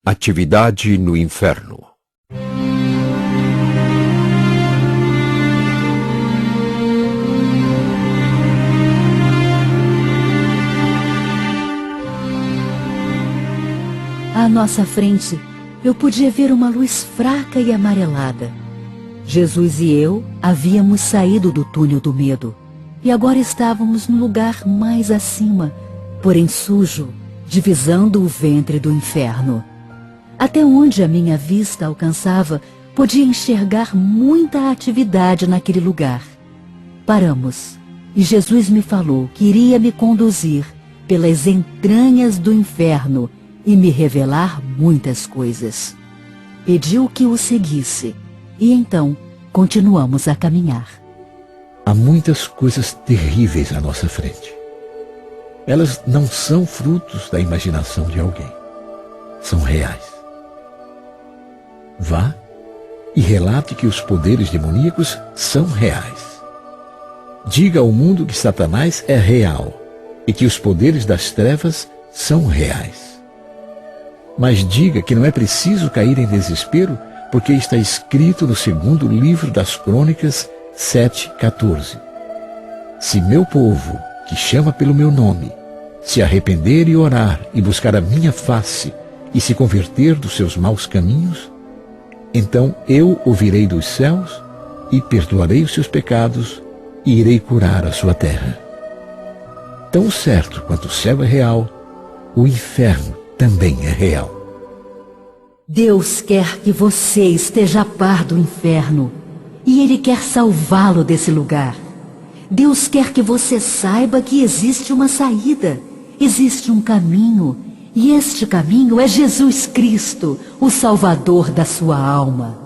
Atividade no inferno. À nossa frente, eu podia ver uma luz fraca e amarelada. Jesus e eu havíamos saído do túnel do medo e agora estávamos no lugar mais acima, porém sujo, divisando o ventre do inferno. Até onde a minha vista alcançava, podia enxergar muita atividade naquele lugar. Paramos, e Jesus me falou que iria me conduzir pelas entranhas do inferno e me revelar muitas coisas. Pediu que o seguisse, e então continuamos a caminhar. Há muitas coisas terríveis à nossa frente. Elas não são frutos da imaginação de alguém. São reais. Vá e relate que os poderes demoníacos são reais. Diga ao mundo que Satanás é real e que os poderes das trevas são reais. Mas diga que não é preciso cair em desespero, porque está escrito no segundo livro das Crônicas 7:14. Se meu povo, que chama pelo meu nome, se arrepender e orar e buscar a minha face e se converter dos seus maus caminhos, então eu ouvirei dos céus e perdoarei os seus pecados e irei curar a sua terra. Tão certo quanto o céu é real, o inferno também é real. Deus quer que você esteja a par do inferno e Ele quer salvá-lo desse lugar. Deus quer que você saiba que existe uma saída, existe um caminho, e este caminho é Jesus Cristo, o Salvador da sua alma.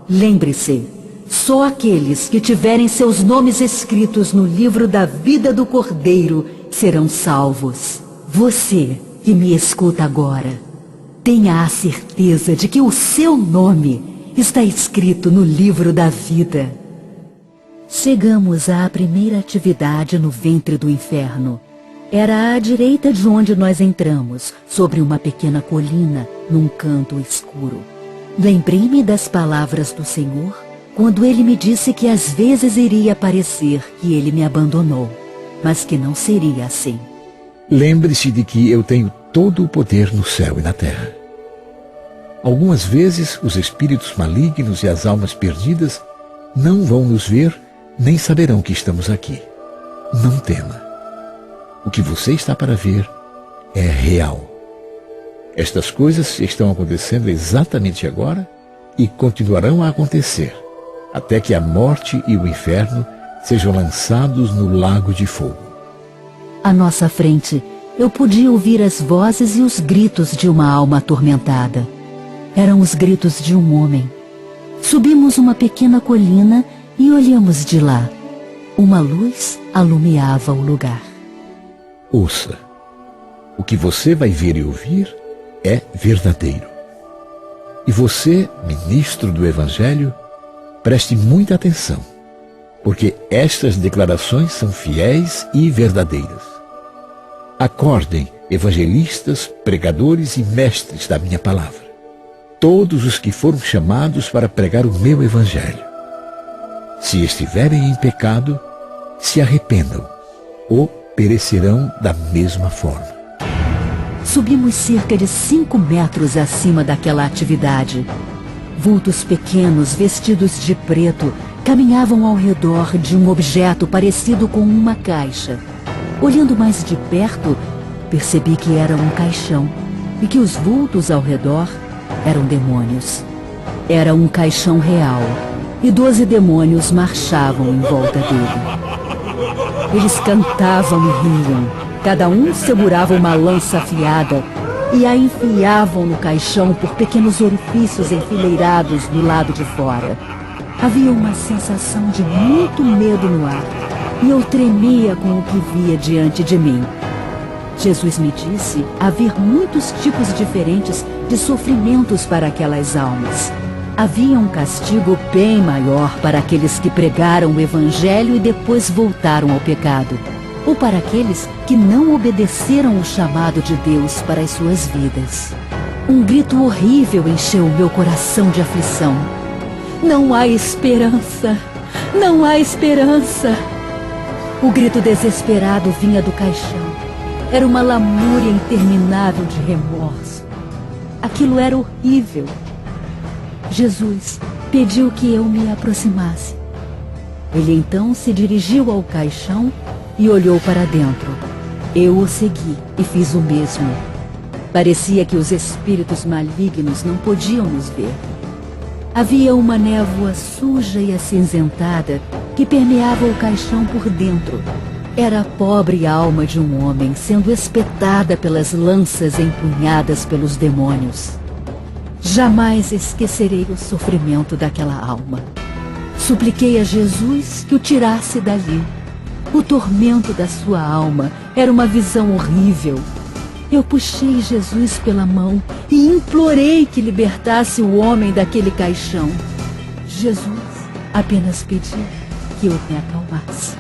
Lembre-se, só aqueles que tiverem seus nomes escritos no livro da vida do Cordeiro serão salvos. Você que me escuta agora, tenha a certeza de que o seu nome está escrito no livro da vida. Chegamos à primeira atividade no ventre do inferno. Era à direita de onde nós entramos, sobre uma pequena colina, num canto escuro. Lembrei-me das palavras do Senhor, quando Ele me disse que às vezes iria parecer que Ele me abandonou, mas que não seria assim. Lembre-se de que eu tenho todo o poder no céu e na terra. Algumas vezes os espíritos malignos e as almas perdidas não vão nos ver, nem saberão que estamos aqui. Não tema. O que você está para ver é real. Estas coisas estão acontecendo exatamente agora e continuarão a acontecer, até que a morte e o inferno sejam lançados no lago de fogo. À nossa frente, eu podia ouvir as vozes e os gritos de uma alma atormentada. Eram os gritos de um homem. Subimos uma pequena colina e olhamos de lá. Uma luz alumiava o lugar. Ouça, o que você vai ver e ouvir é verdadeiro. E você, ministro do Evangelho, preste muita atenção, porque estas declarações são fiéis e verdadeiras. Acordem, evangelistas, pregadores e mestres da minha palavra, todos os que foram chamados para pregar o meu Evangelho. Se estiverem em pecado, se arrependam, ou perecerão da mesma forma. Subimos cerca de 5 metros acima daquela atividade. Vultos pequenos, vestidos de preto, caminhavam ao redor de um objeto parecido com uma caixa. Olhando mais de perto, percebi que era um caixão e que os vultos ao redor eram demônios. Era um caixão real e 12 demônios marchavam em volta dele. Eles cantavam e riam. Cada um segurava uma lança afiada e a enfiavam no caixão por pequenos orifícios enfileirados do lado de fora. Havia uma sensação de muito medo no ar e eu tremia com o que via diante de mim. Jesus me disse haver muitos tipos diferentes de sofrimentos para aquelas almas. Havia um castigo bem maior para aqueles que pregaram o Evangelho e depois voltaram ao pecado, ou para aqueles que não obedeceram o chamado de Deus para as suas vidas. Um grito horrível encheu o meu coração de aflição. Não há esperança! Não há esperança! O grito desesperado vinha do caixão. Era uma lamúria interminável de remorso. Aquilo era horrível. Jesus pediu que eu me aproximasse. Ele então se dirigiu ao caixão e olhou para dentro. Eu o segui e fiz o mesmo. Parecia que os espíritos malignos não podiam nos ver. Havia uma névoa suja e acinzentada que permeava o caixão por dentro. Era a pobre alma de um homem sendo espetada pelas lanças empunhadas pelos demônios. Jamais esquecerei o sofrimento daquela alma. Supliquei a Jesus que o tirasse dali. O tormento da sua alma era uma visão horrível. Eu puxei Jesus pela mão e implorei que libertasse o homem daquele caixão. Jesus apenas pediu que eu me acalmasse,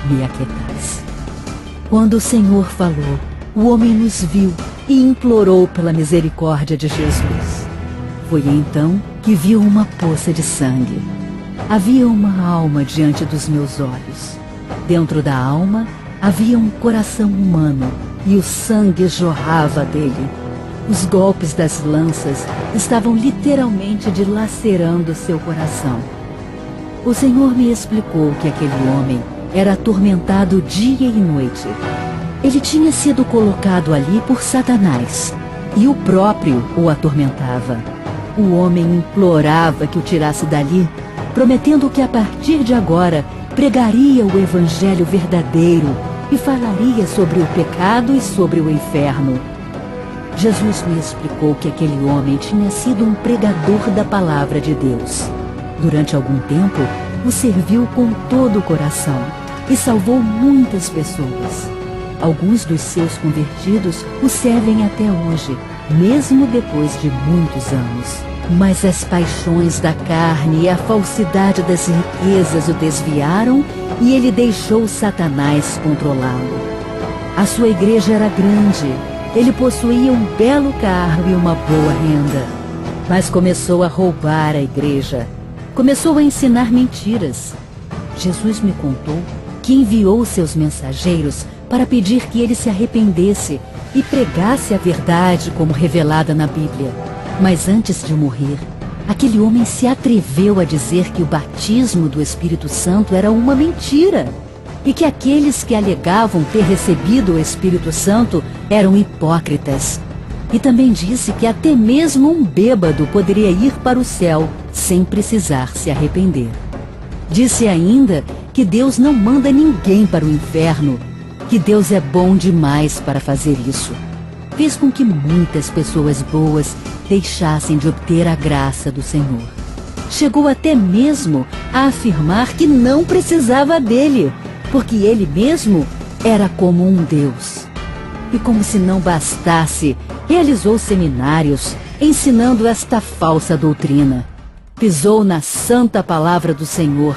me aquietasse. Quando o Senhor falou, o homem nos viu e implorou pela misericórdia de Jesus. Foi então que viu uma poça de sangue. Havia uma alma diante dos meus olhos. Dentro da alma havia um coração humano e o sangue jorrava dele. Os golpes das lanças estavam literalmente dilacerando seu coração. O Senhor me explicou que aquele homem era atormentado dia e noite. Ele tinha sido colocado ali por Satanás e o próprio o atormentava. O homem implorava que o tirasse dali, prometendo que a partir de agora pregaria o evangelho verdadeiro e falaria sobre o pecado e sobre o inferno. Jesus me explicou que aquele homem tinha sido um pregador da palavra de Deus. Durante algum tempo, o serviu com todo o coração e salvou muitas pessoas. Alguns dos seus convertidos o servem até hoje, mesmo depois de muitos anos. Mas as paixões da carne e a falsidade das riquezas o desviaram e ele deixou Satanás controlá-lo. A sua igreja era grande, ele possuía um belo carro e uma boa renda. Mas começou a roubar a igreja, começou a ensinar mentiras. Jesus me contou que enviou seus mensageiros para pedir que ele se arrependesse e pregasse a verdade como revelada na Bíblia. Mas antes de morrer, aquele homem se atreveu a dizer que o batismo do Espírito Santo era uma mentira e que aqueles que alegavam ter recebido o Espírito Santo eram hipócritas. E também disse que até mesmo um bêbado poderia ir para o céu sem precisar se arrepender. Disse ainda que Deus não manda ninguém para o inferno, que Deus é bom demais para fazer isso. Fez com que muitas pessoas boas deixassem de obter a graça do Senhor. Chegou até mesmo a afirmar que não precisava dele, porque ele mesmo era como um Deus. E como se não bastasse, realizou seminários ensinando esta falsa doutrina. Pisou na santa palavra do Senhor,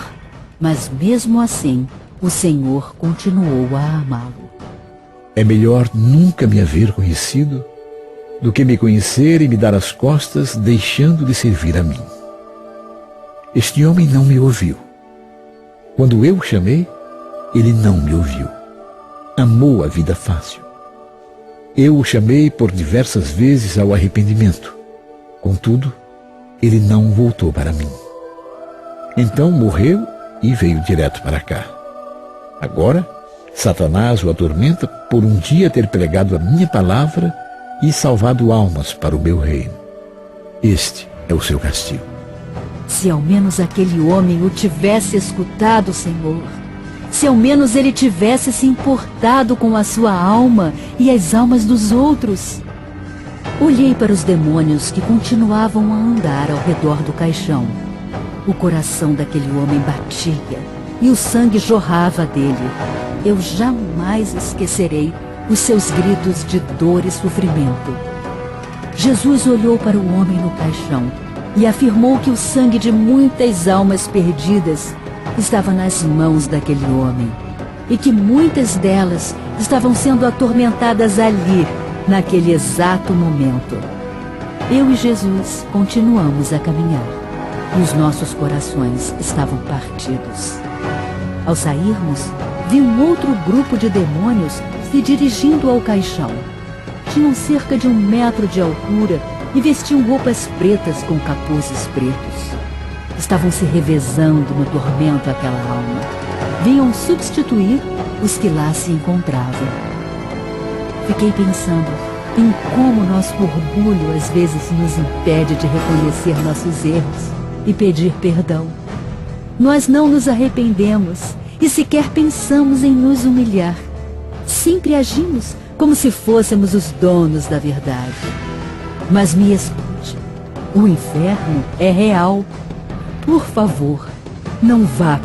mas mesmo assim, o Senhor continuou a amá-lo. É melhor nunca me haver conhecido do que me conhecer e me dar as costas, deixando de servir a mim. Este homem não me ouviu. Quando eu o chamei, ele não me ouviu. Amou a vida fácil. Eu o chamei por diversas vezes ao arrependimento. Contudo, ele não voltou para mim. Então morreu e veio direto para cá. Agora, Satanás o atormenta por um dia ter pregado a minha palavra e salvado almas para o meu reino. Este é o seu castigo. Se ao menos aquele homem o tivesse escutado, Senhor. Se ao menos ele tivesse se importado com a sua alma e as almas dos outros. Olhei para os demônios que continuavam a andar ao redor do caixão. O coração daquele homem batia e o sangue jorrava dele. Eu jamais esquecerei os seus gritos de dor e sofrimento. Jesus olhou para o homem no caixão e afirmou que o sangue de muitas almas perdidas estava nas mãos daquele homem e que muitas delas estavam sendo atormentadas ali, naquele exato momento. Eu e Jesus continuamos a caminhar, e os nossos corações estavam partidos. Ao sairmos, vi um outro grupo de demônios se dirigindo ao caixão. Tinham cerca de 1 metro de altura e vestiam roupas pretas com capuzes pretos. Estavam se revezando no tormento àquela alma. Vinham substituir os que lá se encontravam. Fiquei pensando em como nosso orgulho às vezes nos impede de reconhecer nossos erros e pedir perdão. Nós não nos arrependemos e sequer pensamos em nos humilhar. Sempre agimos como se fôssemos os donos da verdade. Mas me escute, o inferno é real. Por favor, não vá